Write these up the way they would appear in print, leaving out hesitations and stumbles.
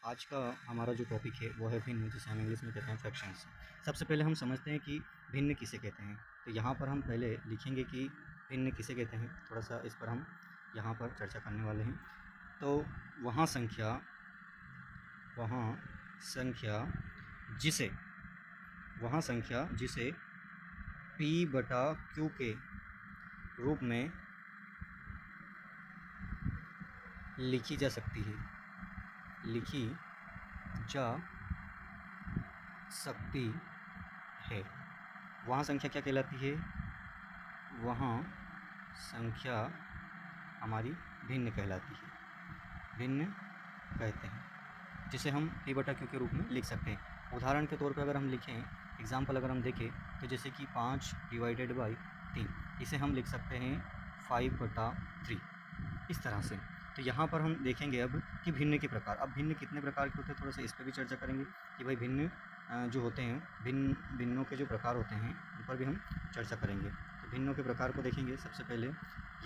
आज का हमारा जो टॉपिक है वो है भिन्न, जिसे हम इंग्लिश में कहते हैं फ्रैक्शंस। सबसे पहले हम समझते हैं कि भिन्न किसे कहते हैं। तो यहाँ पर हम पहले लिखेंगे कि भिन्न किसे कहते हैं। थोड़ा सा इस पर हम यहाँ पर चर्चा करने वाले हैं। तो वहाँ संख्या जिसे P/Q के रूप में लिखी जा सकती है, वहाँ संख्या क्या कहलाती है? वहाँ संख्या हमारी भिन्न कहलाती है, भिन्न कहते हैं, जिसे हम P/Q के रूप में लिख सकते हैं। उदाहरण के तौर पर अगर हम लिखें, एग्जाम्पल अगर हम देखें तो जैसे कि 5/3, इसे हम लिख सकते हैं 5/3 इस तरह से। तो यहाँ पर हम देखेंगे अब कि भिन्न के प्रकार। अब भिन्न कितने प्रकार के होते हैं, थोड़ा सा इस पर भी चर्चा करेंगे कि भाई भिन्न जो होते हैं, भिन्नों के जो प्रकार होते हैं उन पर भी हम चर्चा करेंगे। तो भिन्नों के प्रकार को देखेंगे। सबसे पहले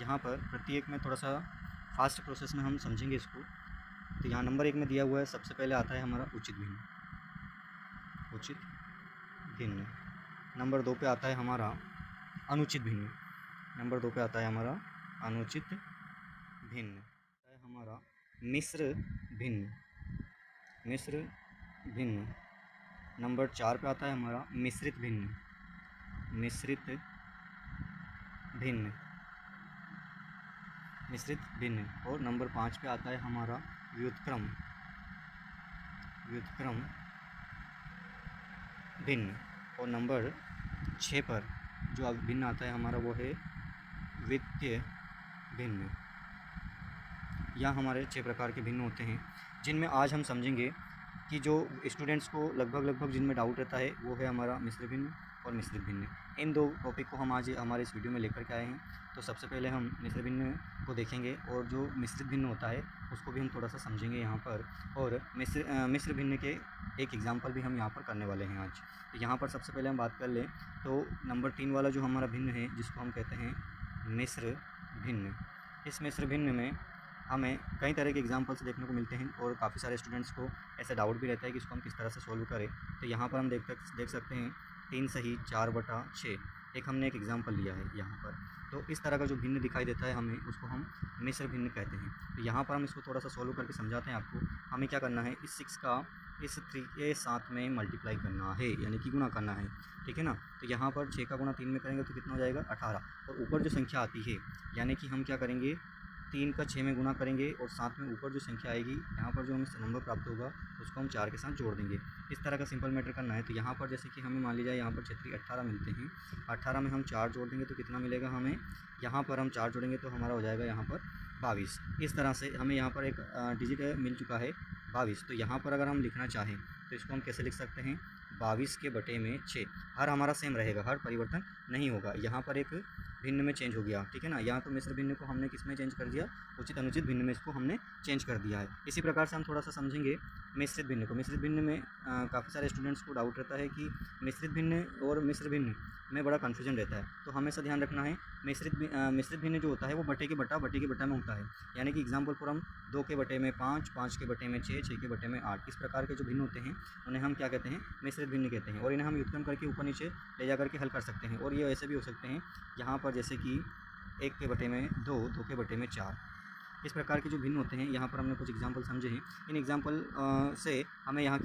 यहाँ पर प्रत्येक में थोड़ा सा फास्ट प्रोसेस में हम समझेंगे इसको। तो यहाँ नंबर 1 में दिया हुआ है, सबसे पहले आता है हमारा उचित भिन्न। नंबर 2 पे आता है हमारा अनुचित भिन्न। हमारा मिश्र भिन्न। नंबर 4 पे आता है हमारा मिश्रित भिन्न। और नंबर 5 पे आता है हमारा व्युत्क्रम भिन्न। और नंबर 6 पर जो अब भिन्न आता है हमारा वो है वित्तीय भिन्न। यह हमारे 6 प्रकार के भिन्न होते हैं, जिनमें आज हम समझेंगे कि जो स्टूडेंट्स को लगभग जिनमें डाउट रहता है वो है हमारा मिश्र भिन्न और मिश्रित भिन्न। इन दो टॉपिक को हम आज हमारे इस वीडियो में लेकर के आए हैं। तो सबसे पहले हम मिश्र भिन्न को देखेंगे और जो मिश्रित भिन्न होता है उसको भी हम थोड़ा सा समझेंगे यहाँ पर। और मिश्र भिन्न के एक एग्जांपल भी हम यहाँ पर करने वाले हैं आज। तो यहाँ पर सबसे पहले हम बात कर लें तो नंबर 3 वाला जो हमारा भिन्न है, जिसको हम कहते हैं मिश्र भिन्न। इस मिश्र भिन्न में हमें कई तरह के एग्जाम्पल्स देखने को मिलते हैं और काफ़ी सारे स्टूडेंट्स को ऐसा डाउट भी रहता है कि इसको हम किस तरह से सोल्व करें। तो यहाँ पर हम देख सकते हैं 3 सही 4/6 एक हमने एक एग्जाम्पल लिया है यहाँ पर। तो इस तरह का जो भिन्न दिखाई देता है हमें, उसको हम मिश्र भिन्न कहते हैं। तो यहाँ पर हम इसको थोड़ा सा सोल्व करके समझाते हैं आपको। हमें क्या करना है, इस 6 का इस 3 के साथ में मल्टीप्लाई करना है, यानी कि गुणा करना है, ठीक है ना। तो यहाँ पर 6 का गुणा 3 में करेंगे तो कितना हो जाएगा 18। और ऊपर जो संख्या आती है, यानी कि हम क्या करेंगे, 3 का 6 में गुणा करेंगे और साथ में ऊपर जो संख्या आएगी, यहाँ पर जो हमें नंबर प्राप्त होगा उसको हम 4 के साथ जोड़ देंगे। इस तरह का सिंपल मैटर करना है। तो यहाँ पर जैसे कि हमें मान लीजिए यहाँ पर 18 मिलते हैं, 18 में हम 4 जोड़ देंगे तो कितना मिलेगा हमें, यहाँ पर हम 4 जोड़ेंगे तो हमारा हो जाएगा यहाँ पर 22। इस तरह से हमें यहाँ पर एक डिजिट मिल चुका है 22। तो यहाँ पर अगर हम लिखना चाहें तो इसको हम कैसे लिख सकते हैं, 22/6। हर हमारा सेम रहेगा, हर परिवर्तन नहीं होगा। यहाँ पर एक भिन्न में चेंज हो गया, ठीक है ना। यहाँ तो मिश्र भिन्न को हमने किस में चेंज कर दिया, उचित अनुचित भिन्न में इसको हमने चेंज कर दिया है। इसी प्रकार से हम थोड़ा सा समझेंगे मिश्रित भिन्न को। मिश्रित भिन्न में काफ़ी सारे स्टूडेंट्स को डाउट रहता है कि मिश्रित भिन्न और मिश्र भिन्न में बड़ा कन्फ्यूजन रहता है। तो हमेशा ध्यान रखना है, मिश्रित भिन्न जो होता है वो बटे के बटा में होता है। यानी कि एग्जाम्पल पर हम 2/5, 5/6, 6/8 इस प्रकार के जो भिन्न होते हैं उन्हें हम क्या कहते हैं, मिश्रित भिन्न कहते हैं। और इन्हें हम व्युत्क्रम करके ऊपर नीचे ले जा करके हल कर सकते हैं। और ये ऐसे भी हो सकते हैं यहाँ पर, जैसे कि 1/2, 2/4 इस प्रकार के जो भिन्न होते हैं। यहाँ पर हमने कुछ एग्जाम्पल समझे हैं। इन एग्जाम्पल से हमें यहाँ